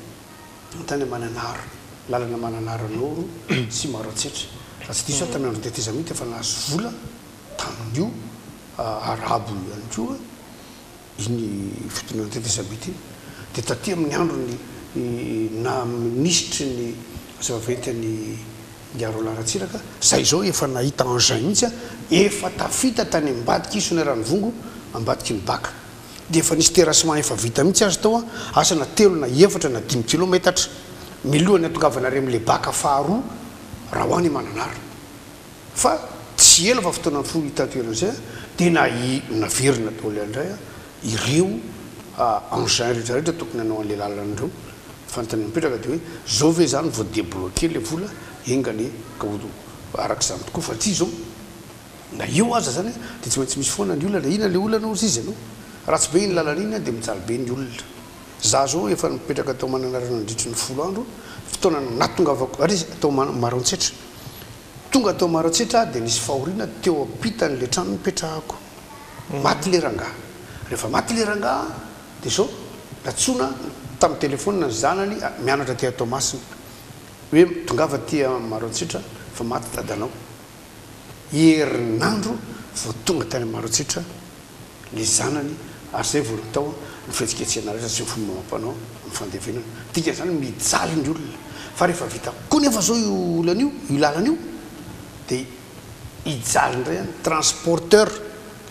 tany mananaro lalana mananaranoro sy maro atsetra fa tsy diso tamin'ny andro teteza mihitsy efa nahazo vola tamin'io arabo ihany koa iny fitonana teteza mihitsy dia taty amin'ny androny na ministry ny zavaventy Ngaro Laratsiraka zay zao efa nahita engin mihitsy efa tafita tany ambadiky isony ranovongo ambadiky ny baka dia efa nisy terrassement efa vita mihitsy azy tao asa na 3 na 4 na 5 kilometatra milohany atongavana re amin'le baka faharoa raha ho any mananara fa tsy ela fa fotoana fo hitatoeran'izay dia naverina taoly andray ireo engin rehetrarehetra tokony hanao an'le lalan'ireo fanontany mipetraka dia hoe zao ve zany vo débloqué le vola engany kaodo arak'izany tokoa fa tsy zao na io aza zany dia tsy maintsy misy foana ny olona ina le olana ozy izy anao raha tsy be iny lalana iny dia mijaly be ny olona za zao efa mipetraka tao mananarana nandritry ny 10 andro fotoana natongavako ary atao maroantsetra tonga atao maroantsetra dia nisy fahoriana teo ampitan'le trano mipetrahako maty le rangaha rehefa maty le rangaha dia zao natsona tamin'ny telefônina ny zanany mianatra ty atao masina hoe tongava ty maroantsetra fa maty dadanao herinandro vo tonga tany maroantsetra le zanany ary zay vo natao ny fihetsiketsehana rehetra sy ny fomba mampanao amin'ny fandevenana tika zany mijaly ny olona fa rehefa vita koa nefa zao io olan'io io lalan'io dia hijaly indray transporteur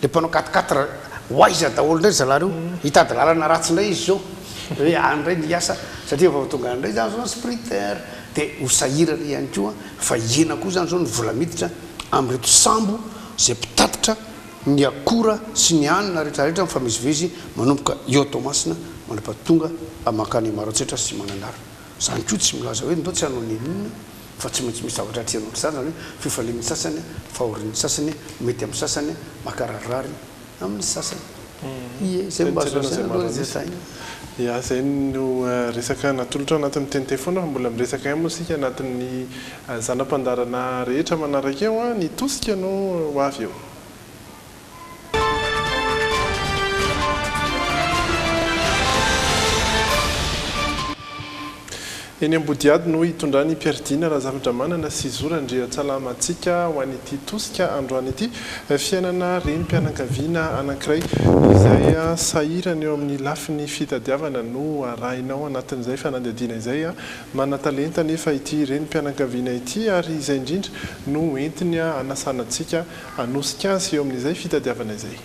le mpanao 4x4 hoaiza daholo indray zalario hitady lalana ratsy indray izy zao hoe andray niasa satria efa tonga andray zany zao sprinter dia hosahirana ihany koa fa iena koa zany zao ny vola miditra amin'reto sambo zay mpitatitra ny akora sy ny anina rehetrarehetra mifamezivezy manomboka eo atao masina mandrapatonga amakany maroantsetra sy mananara zany koa tsy milaza hoe ndao tsy hanao ninina fa tsy maintsy misy zavatra trianao zany zany hoe fifalin'ny sasany fahorin'ny sasany mety amin'ny sasany makararary amin'ny sasany ie zay mba azosaina ya zay no resaka natolotra anatin'ny tenite foana fa mbola miresaka moa sika anatin'ny zanam-pandarana rehetra manaraka eo ny tosika no ho avy eo eny ambodiady no hitondrany mpiaridina raha zavatra manana sizorandrea-tsalamatsika ho an'ity tosika androany ity fiainana renim-pianakaviana anankiray izay sahirana eo amin'ny lafiny fitadiavana no arahinao anatin'izay fanandadiana izay manatalenta nefa ity renim-pianakaviana ity ary izay indrindra no entiny anasanantsika anosika azy eo amin'izay fitadiavana izay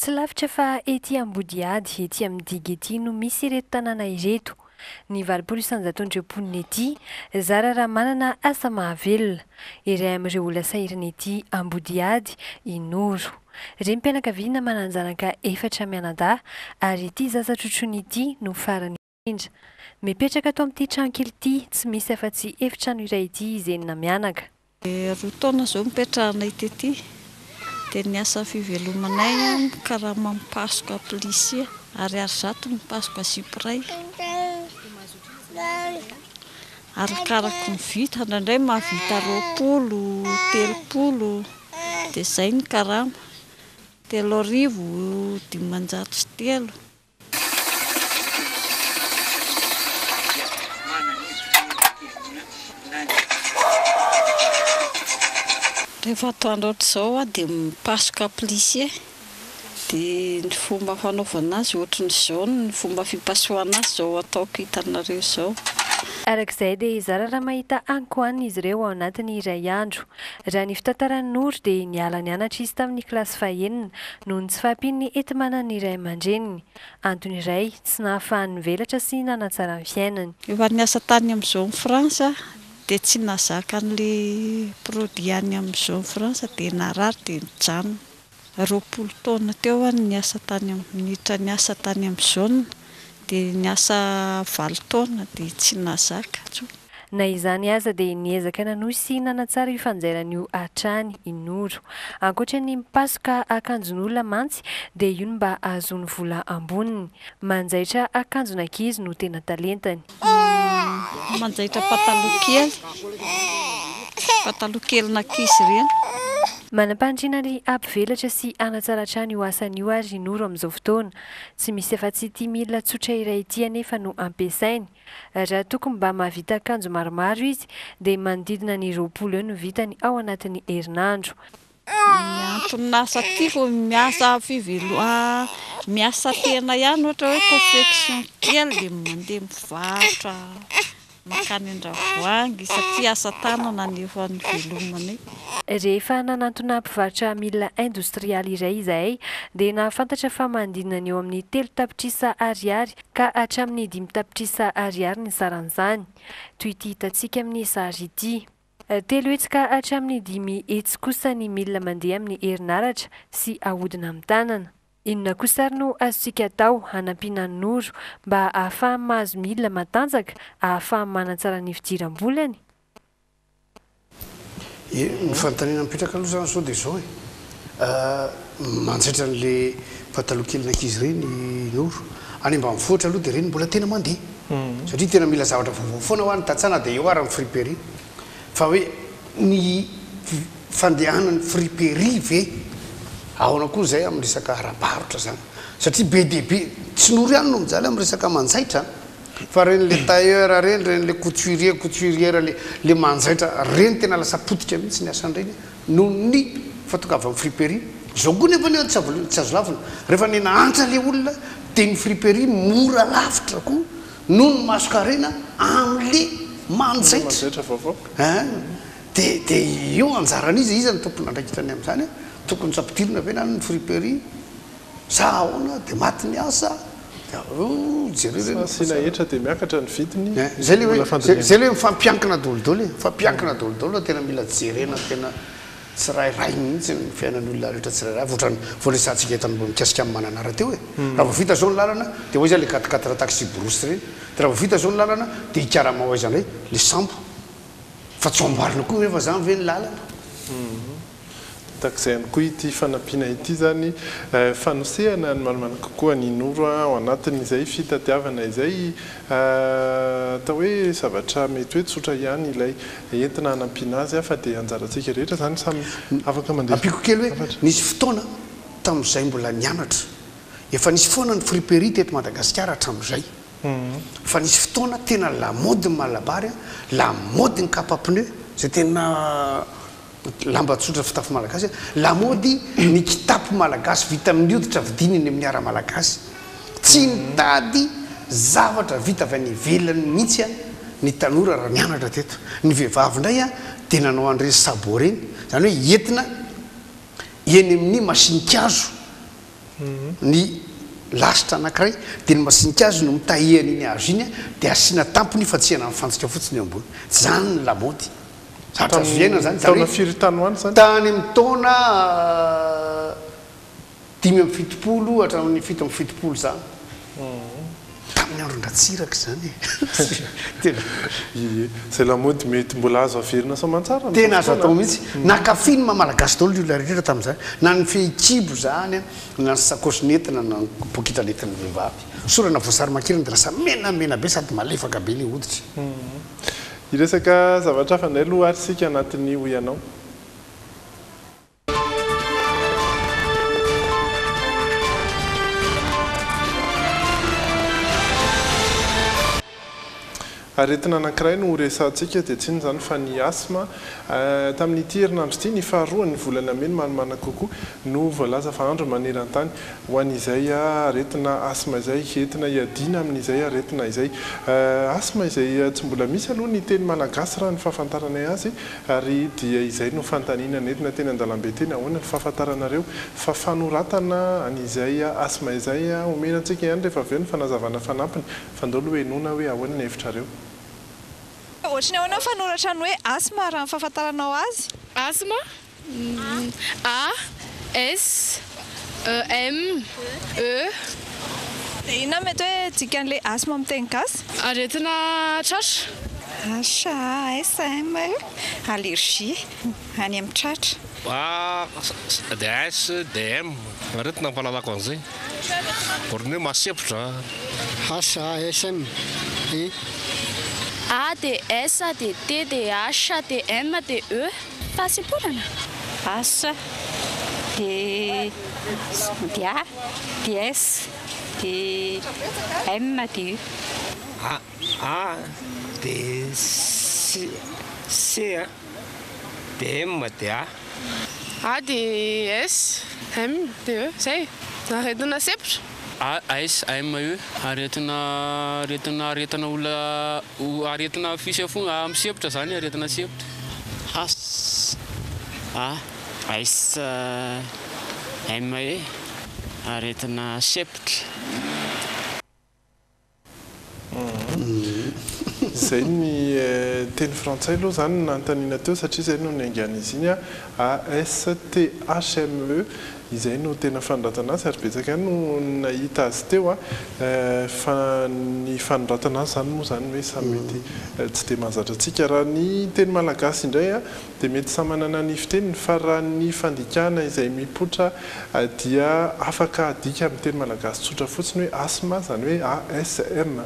tsy lavitra fa ety ambodiady ety amin'ny diga ety no misy ireto tanàna ireto ny valopolo isanjaton'ireo-ponina ety zara raha manana asa mahavelona iray amin'ireo olona sahirana ety ambodiady inoro renim-pianakaviana mananjanaka 4 mianadahy ary ity zazatrotron'ny ity no farany indra mipetraka atao amin'ity trankely ity tsy misy afa-tsy efitrano iray ity izy enina mianaka 2 taona zao mipetrahana ity ety dia ny asa fivelomanay karaha mampasoka polisia ary zato mipasoka sipray arakaraka ny vita indraindray mahavita 20 30 dia zay ny karama 3,503. rehefa atoandro ohatr'izao a dia mipasoka plisy dia ny fomba fanaovana azy ohatry ny zao ny fomba fipasohana azy zao ataoko hitanareo izao. Arak'izay dia zara raha mahita ankoany izy ireo ao anatin'ny iray andro. Raha ny fitantaran'ny Noro dia niala nianatra izy tamin'ny kilasy fahaenina noho ny tsy fahampiany enti-manana iray aman-dreniny. Antony iray tsy nahafahany velatra sy nanatsara ny fiainany. Efa niasa tany amin'izao ny Fransa dia tsy nazaka an'ilay produit any amin'izao ny Fransa dia narary dia nijanona. 20 taona teo any niasa tany minitra niasa tany amin'izao dia niasa 20 taona dia tsy nazaka. Na izany aza dia niezaka nanohy sy nanatsara io fanjairan'io hatrany i Noro. Ankoatra ny mipasoka akanjon'olona mantsy dia io mba ahazoany vola amboniny. Manjaitra akanjon'ankizy no tena talentany. Manjaitra pataloha kely n'ankizy ireny. Manam-pandriana ny ampivelatra sy anatsara hatrany io asan'io ary Noro amin'izao fotoana. Tsy misy afa-tsy ity milina tsotra iray ity anefa no ampiasainy. Raha tokony mba mahavita akanjo maromaro izy dia manodidina ny 20 eo no vitany ao anatin'ny herinandro. Antony asa ity vao miasa tena ihany ohatra hoe confection kely dia mandeha mivarotra makany an-dravoahangy satria asa tanana nefa ny velomany. Rehefa nanantona mpivarotra milina industrialy iray izahay dia nahafantatra fa manodidina ny eo amin'ny 3 tapitrisa ariary ka hatramin'ny 5 tapitrisa ariary ny saran'izany. Toy ity hitantsika amin'ny sary ity. 3 hetsy ka hatramin'ny 5 hetsy kosa ny milina mandeha amin'ny herinaratra sy ahodina amin'ny tanana. Inona kosa ary no azontsika atao hanampiana ny Noro mba ahafahany mahazo milina matanjaka, ahafahany manatsara ny fidiram-bolany? Ny fanontaniana mipetraka aloha zany sao dia zao manjaitra n'le pataloha kely n'ankizy ireny Noro. Any mba mifoatra aloha dia ireny mbola tena mandeha. Satria tena mila zavatra vaovao foana ho an'ny tantsana dia eo ary amin'ny friperie. Fa hoe ny fandehanany friperie ve ahona koa zay amin'ny resaka ara-barotra zany. Satria be dia be tsy Noro ihany no mijaly amin'ny resaka manjaitra. Fa reny le tailleur reny le couturière le manjaitra reny tena lasa potitra mihitsy ny asan'ireny noho ny fatokava amin'ny friperie. Zao koa nefa ny tsy azo lavina. Rehefa ny nahantra le olona dia ny friperie mora lavitra koa noho ny masokarena amin'le manjaitra vaovao. Dia eo anjaran'izy izy ny tompony andraikitrany amin'izany tokony sapidirina ve na ny friperie sa ahoana dia maty ny asa. Sina etra dia miakatra ny vidiny. Zay le hoe mifampiankina dolodoly. Mifampiankina dolodoly tena mila jerena tena tsirairay mihitsy ny fiainan'olona rehetra tsirairay. Vao resantsika eto mikasika amin'ny mananara teo hoe raha vao vita zao ny lalana dia hoy zay le 4 taxi borosy reny. Dia raha vao vita zao ny lalana dia hikarama ho aizany hoe le sambo. Fa tsy amboarina koa rehefa zany ve ny lalana. Takizay ihany koa ity fanampiana ity zany fanosehana ny malomano kokoa ny Noro ao anatin'izay fitadiavana izay atao hoe zavatra mety hoe tsotra ihany ilay entina hanampiana azy fa dia anjarantsika rehetra zany samy afaka mandeha. Ampiko kely hoe nisy fotoana tamin'izay mbola nianatra efa nisy foana ny friperie teto Madagasikara hatramin'izay. Fa nisy fotoana tena lamody ny malabary, lamody ny kapa-pneu zay tena lamba tsotra fitafy malagasy, lamody ny kitapo malagasy vita amin'ny hoditra vidininy amin'ny ara malagasy. Tsy nitady zavatra vita avy any ivelany mihitsy ny tanora raha nianatra teto. Ny vehivavy indray dia nanao an'ireny sabot reny, zany hoe entina eny amin'ny masinikazo ny lasitra anankiray dia ny masinikazo no mitahihany iny hazo iny dia asiana tampony fa tsy hena mifantsika fotsiny eo ambony. Zany ny lamody. Zatra azoviaina zany. Taona firy tany hoany zany? Tany amin'ny taona 570 hatramin'ny 770 zany. Tamin'ny andron-dratsiraka zany. Zay lamody mety mbola azo averina soamantsara. Tena azo atao mihitsy. Nakafiny malagasy daholo olona rehetra tamin'izany. Na ny fehikibo zany, na ny sakosy nentina, na ny pokitra nentin'ny vehivavy. Sorana voasary makirana dia lasa menamena be sady malefaka be ilay hoditra. Iresaka zavatra hafa indray aloha ary sika anatin'ny hoy ianao. aretina anankiray no resantsika dia tsy zany fa ny asma tamin'ity herinandro ity ny faharoa ny volana meny manomana kokoa no voalaza fa andro maneran-tany ho an'izay aretina asma izay entina iadina amin'izay aretina izay asma izay tsy mbola misy aloha ny teny malagasy raha ny fahafantaranay azy ary dia izay no fantaniana nentina teny an-dalambe teny ahoana ny fahafantaranareo fa fanoratana an'izay asma izay omenantsika ihany rehefa avy eo ny fanazavana fanampiny fa ndao aloha enona hoe ahoana ny hevitrareo ohatrany ahoana fanoratra ny hoe asma raha ny fahafantaranao azy asma A S M E inona mety hoe dikan'ilay asma amin'ny teny gasy aretina tratra ASM allergie any amin'ny tratra DSDM aretina mpalalako an'izay orny hoe masepitra HASM A D S D T D H D M D E fahasimporana H D A D S D M D E A D C D M D A A D S M D E zay aretina sepitra ASME aretina olona aretina fisy fogna amin'ny sepitra zany aretina sepitra ASME aretina sepitra zay ny teny frantsay aloha zany nanontaniana teo satria zay no niangan'izy iny ASTHME izay no tena fanoratana azy ary betsaka ihany no nahita azy teo fa ny fanoratana azy zany moa zany hoe samy mety tsy dia mahazatra antsika raha ny teny malagasy indray dia mety samy manana ny fiteniny fa raha ny fandikana izay mipoitra dia afaka adika amin'ny teny malagasy tsotra fotsiny hoe asma zany hoe ASMA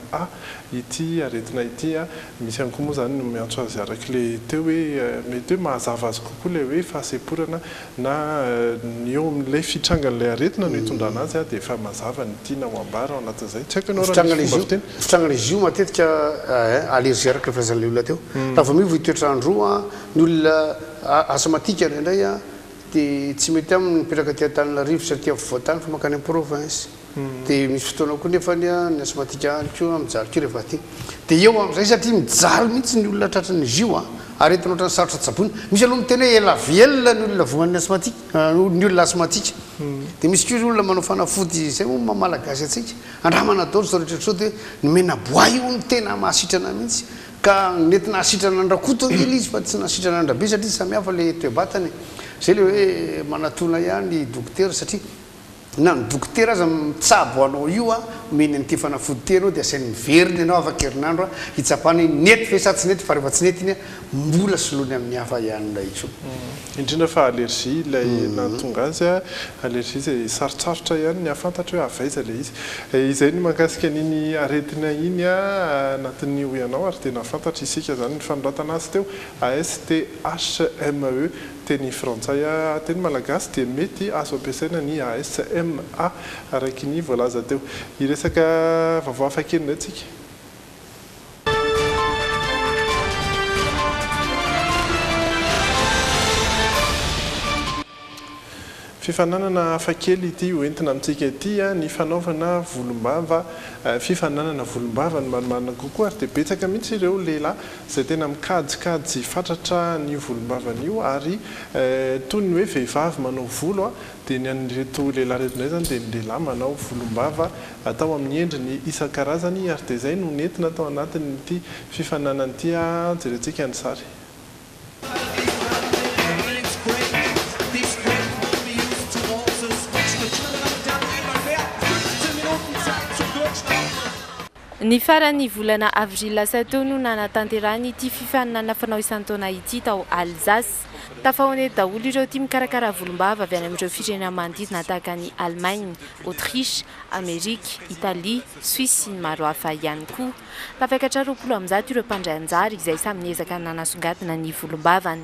ity aretina ity misy ihany koa moa zany no miantso azy arak'ilay teo hoe mety hoe mahazava azy kokoa ilay hoe fahasemporana na ny eo amin'ilay fitrangan'ilay aretina no hitondrana azy dia efa mazava ny tiana ho ambara ao anatin'izay tsy haiko fitrangana izy io matetika allergie araka firazan'ilay olona teo raha vao mivo toetrandro ny olona asmatika indray dia tsy mety aminy mipetraka ty Antananarivo satria voatany fa makany amin'ny province dia misy fotoana koa nefa ny asmatika ko mijaly ko rehefa ty dia eo amin'izay satria mijaly mihitsy ny olona tratrany izy io aretina ohatrany sarotra tsabony misy aloha miteny hoe ela velona ny olona voan'ny asmatika ny olona asmatika dia misy koa olona manao fanafody izay moa malagasy atsika andramana daholo zao rehetrarehetra hoe nomena bois io no tena mahasitrana mihitsy ka nentina hasitrana andrakoto ely izy fa tsy nahasitrana andrabe satria samihafa le toe-batany zay le hoe manatona ihany dokotera satria na ny dokotera aza mitsabo anao io meny an'ity fanafody ty anao dia asainy miveriny ianao afaka herinandro hitsapany nety fe sa tsy nety fa rehefa tsy nety iny mbola solony amin'ny hafa ihany ndray itso indrindra fa allergie ilay natonga azy allergie zay sarotsarotra ihany ny afantatra hoe avaiza le izy izay ny mahakasika an'iny aretina iny anatin'ny ho ianao ary tena afantatra isika zany ny fanoratana azy teo ASTHME teny frantsay teny malagasy dia mety azo ampiasaina ny ASMA araiky ny voalaza teo iresaka vaovao hafakely indray tsika fifananana hafakely ity hoentina amintsika ity ny fanaovana volombava fifananana volombava ny manimarina kokoa ary dia betsaka mihitsy ireo lehilahy izay tena mikajikajy fatratra ny volombavanaio ary toy ny hoe vehivavy manao volo dia ny an'ireto lehilahy reto indray zany dia ny lehilahy manao volombava atao amin'ny endriny isan-karazany ary dia izay no nentina atao anatin'ity fifananan'ity jerentsika ny sary ny farany volana avril lasa teo no nanatanterany ity fifaninana fanao isan-taona ity tao Alsace tafahony daholo ireo tia mikarakara volombava avy any amin'ireo firenena manodidina tahaka ny Allemagne, Autriche, Amerika, Italia, Suisse sy ny maro hafa ihany koa. Tafakatra 20 ireo mpandray anjara izay samy niezaka nanasongadina ny volombavany.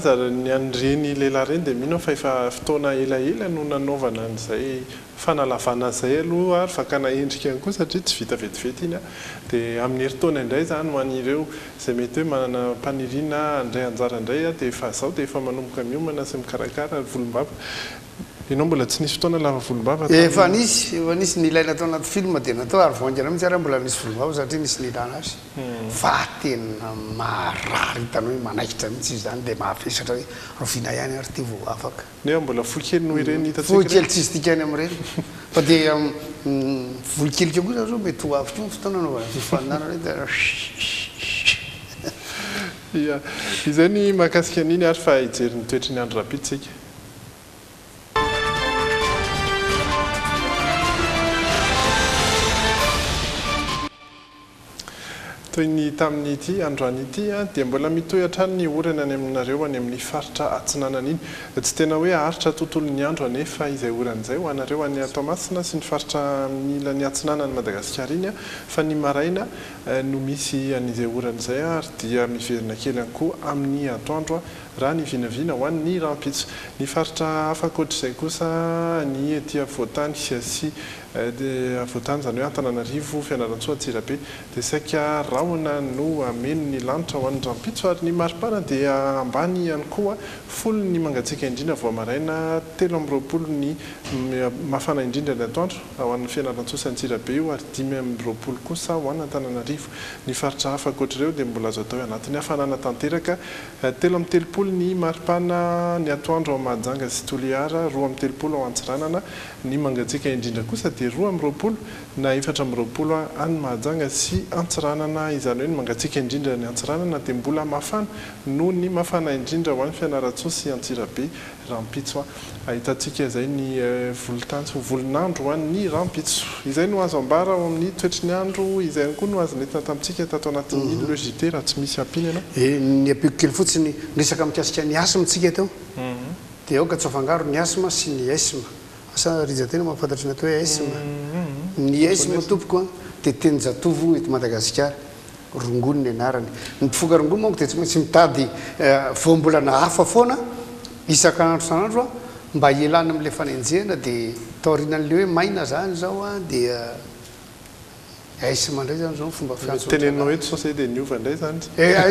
malaza ny an'ireny lehilahy reny dia mino fa efa fotoana elaela no nanaovana an'izay fanalavana zay aloha ary fakana endrika ihany koa satria tsy vita vetivety iny a dia amin'ny herintaona indray zany ho an'ireo izay mety hoe manana mpaniriana andray anjara indray a dia efa zao dia efa manomboka miomana sy mikarakara volombava ianao mbola tsy nisy fotoana lava volombava efa nisy ny ilaina atao anaty film dia natao ary voangana mitsy ara mbola nisy volombava satria nisy nilana azy fa tena marary hitanao hoe manaikitra mihitsy izy zany dia mahafesatra hoe rovina ihany ary ty vo afaka nefa mbola folikely no ireny hitantsika folikely tsy izy tikany amin'ireny fa dia volikelyka koa zao mety ho avy koa fotoana anaovana fifaninana reny dia ia izay ny mahakasika an'iny ary fa hijery ny toetry ny andro rapiditsika toy ny tamin'ity androany ity dia mbola mitoy hatrany ny orana any aminareo any amin'ny faritra atsinanana iny tsy tena hoe aharitra tontolo ny andro anefa izay oran'izay ho anareo any Toamasina sy ny faritra mila ny atsinanany Madagasikara iny fa ny maraina no misy an'izay oran'izay ary dia miverina kely ihany koa amin'ny atoandro raha ny vinavina ho an'ny rampitso ny faritra hafa koatr'izay kosa ny ety Voatany sy dia Voatany zany hoe Antananarivo Fianarantsoa Antsirabe dia saika rahona no ameno ny lanitra ho an'ny rampitso ary ny maripana dia ambany ihany koa folo ny mangatsiaka indrindra vao maraina 3:20 ny mafana indrindra ny atoandro ho an'ny Fianarantsoa sy Antsirabe io ary 5:20 kosa ho an'ny Antananarivo ny faritra hafa koatr'ireo dia mbola azo atao anatin'ny hafanana tanteraka 3:30 ny maripana ny atoandro ao Mahajanga sy Toliara 2:30 ao Antsiranana ny mangatsiaka indrindra kosa dia 2:20 na 4:20 any Mahajanga sy Antsiranana izany hoe ny mangatsiaka indrindra ny Antsiranana dia mbola mafana noho ny mafana indrindra ho an'ny Fianarantsoa sy Antsirabe rampitso ahitantsika izay ny volonandro ho an'ny rampitso izay no azo ambara ao amin'ny toetry ny andro izay ihany koa no azo nentina tamintsika tato anatin'ny logité raha tsy misy ampina ianao ny ampiko kely fotsiny resaka mikasika ny asma tsika tao dia aoka tsy afangaro ny asma sy ny esma asa rizatena mahafantatry ny atao hoe esma ny esma tompoko dia teny jatovo eto Madagasikara rongony ny anarany ny mpifoka rongony manko dia tsy maintsy mitady voambolana hafa foana isan-kanandro sanandro mba hialana amin'ilay fanenjehana dia taorianan'le hoe maina zany zao dia esma indray zany zao fomba fiantsoteneninao eto sosy dia niova indray zany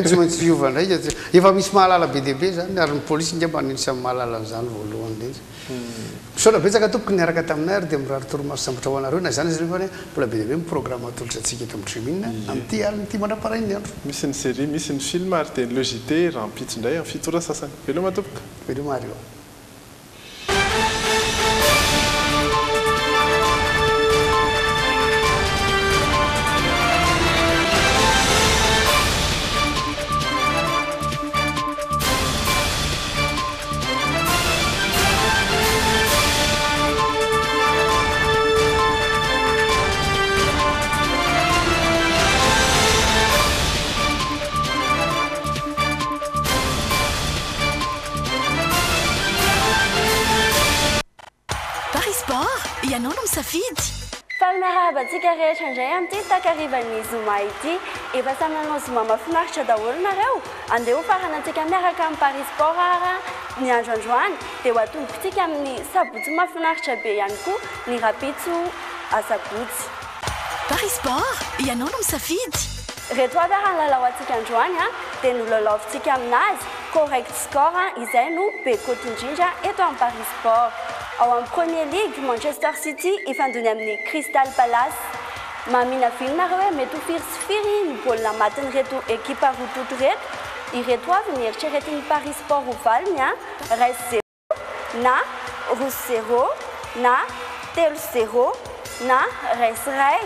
tsy maintsy niova indray efa misy mahalala be dehibe zany ary ny polisy ngamba nisy amin'ny mahalala an'izany voalohany indrindra misaona betsaka tompoko niaraka taminay ary dia mirary toromaso sambatra ho anareo na izany izy rehefa mbola be dehibe miprograme atolotra antsika eto amin'ny trimine amin'ity aliny ity mandraparainy andro misy ny série misy ny film ary dia ny logité rampitso indray amin'ny fitora sasany veloma tompoko veloma ary eo sport ianao no misafidy Falmerahabantsika rehetra indray amin'ity takarivan'ny Zoma ity efa samy nanao Zoma mahafinaritra daholo nareo andeha ho farana antsika miaraka amin'ny Paris Sport ara ny androandroany dia ho atombontsika amin'ny sabotsy mahafinaritra be ihany koa ny rapitso asabotsy Paris Sport ianao no misafidy reto avy raha ny lalao antsika androany dia nololaovintsika aminazy correct score izay no be koto indrindra eto amin'ny Paris Sport ao amin'ny Premier League Manchester City ifandony amin'ny Crystal Palace mamina viny nareo hoe mety ho firy sy firy ny baolina matiny reto ekipa rototo reto ireto avy ny eritreretin'ny Paris Sport ho valiny ray 0 na roa 0 na telo 0 na ray ray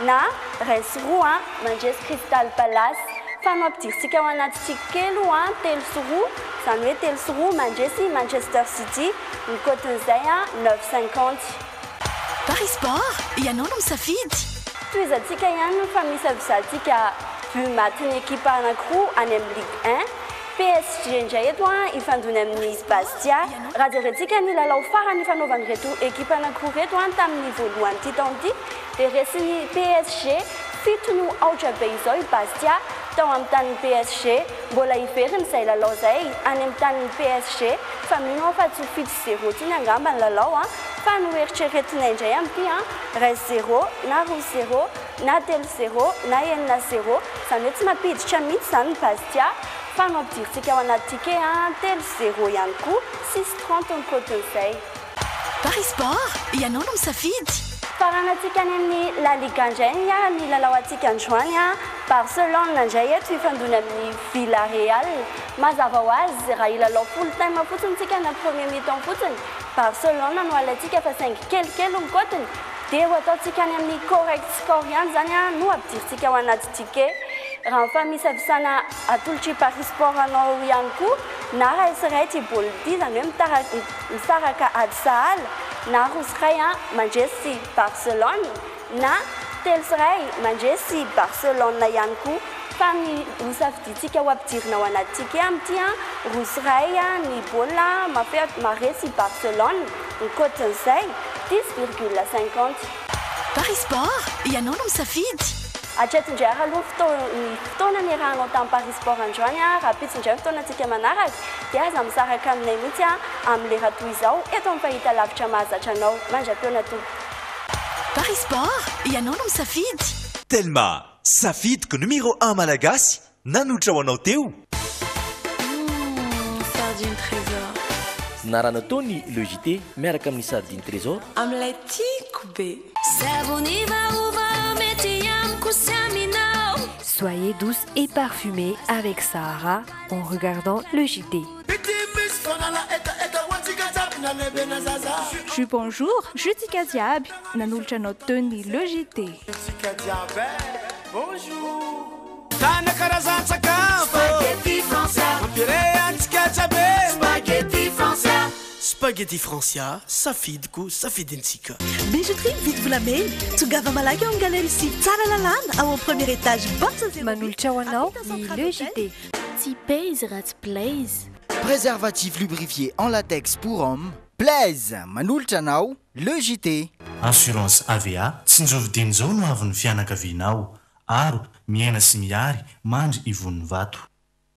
na ray roa mandresy Crystal Palace fa no ampidirisika ao anaty tikelo telo sy roa zany hoe telo sy roa mandresy Manchester City ny kotin'izay 9,50 Paris Sport ianao no misafidy toizantsika ihany fa misafisatsika but matiny ekipa anankiroa any amin'ny Ligue 1 PSG indray eto ifandony amin'ny Bastia raha jerentsika ny lalao farany fanaovany reto ekipa anankiroa reto tamin'ny voalohan'ity taon'ity dia resin'ny PSG fito no aotra be izao i Bastia tao amin'ny tanin'ny PSG mbola iveriny izay lalao izay any amin'ny tanin'ny PSG fa mino fa tsy ho fito 0 tsiny angamba ny lalao fa no eritreretina indray amin'ity ray 0 na roa 0 na telo 0 na enina 0 zany hoe tsy mampiditra mihitsy zany ny Bastia fa no ampidirisika ao anaty ticket telo 0 ihany koa 6,30 ny kotin'izay Paris Sport ianao no misafidy faranatsika any amin'ny La Liga indray ny lalao antsika androany Barcelone indray eto ifandony amin'ny Villarreal mazava ho azy raha ilalao full time fotsiny tsika na premier mi-temps fotsiny Barcelone no alatsika fa saingy kelikely ny kotiny dia ho ataotsika any amin'ny correct score ihany zany no ampidirisika ao anaty ticket raha mifamisavisana atolotry Paris Sport anao ihany koa na ray sy ray ty baolina ity zany hoe misaraka ady sahala na roa sy ray mandresy Barcelone na telo sy ray mandresy Barcelone ihany koa fa ny misafiditsika ho ampidirina ao anaty ticket amin'ity roa sy ray ny baolina maresy Barcelone ny kotin'izay 10,50 Paris Sport ianao no misafidy atretindray aloha ny fotoana ny rahanao tamin'ny Paris Sport androany raha pitsindray fotoanantsika manaraka dia aza misaraka aminay mihitsy amin'ny raha toy izao eto amin'ny fahita lavitra mahazatra anao mandra-peona tompo Paris Sport ianao no misafidy Telma safidiko numéro 1 malagasy nanotra ho anao teo Sardine Trésor narana tony le JT miaraka amin'ny Sardine Trésor amin'ilay tiako be Soyez douce et parfumée avec Sahara en regardant le JT. Bonjour, je suis Kaziab, nanolotra anao teny le JT. Bonjour. Tana karazan-tsakafo spaghetti français ampirehantsika tsabe spaghetti français spaghetti français safidintsika Bijouterie vite volamena tongava malaky ao amin'ny galerie sy tsara lalàna ao amin'ny premier étage box manolotra ho anao ny le JT. Tsy pèse raha tsy plaise. Préservatif lubrifié en latex pour hommes plaise manolotra anao le JT. Assurance AVA tsinjovidiny zao no avy ny fianakavianao aro miaina sy miary mandry ivon'ny vato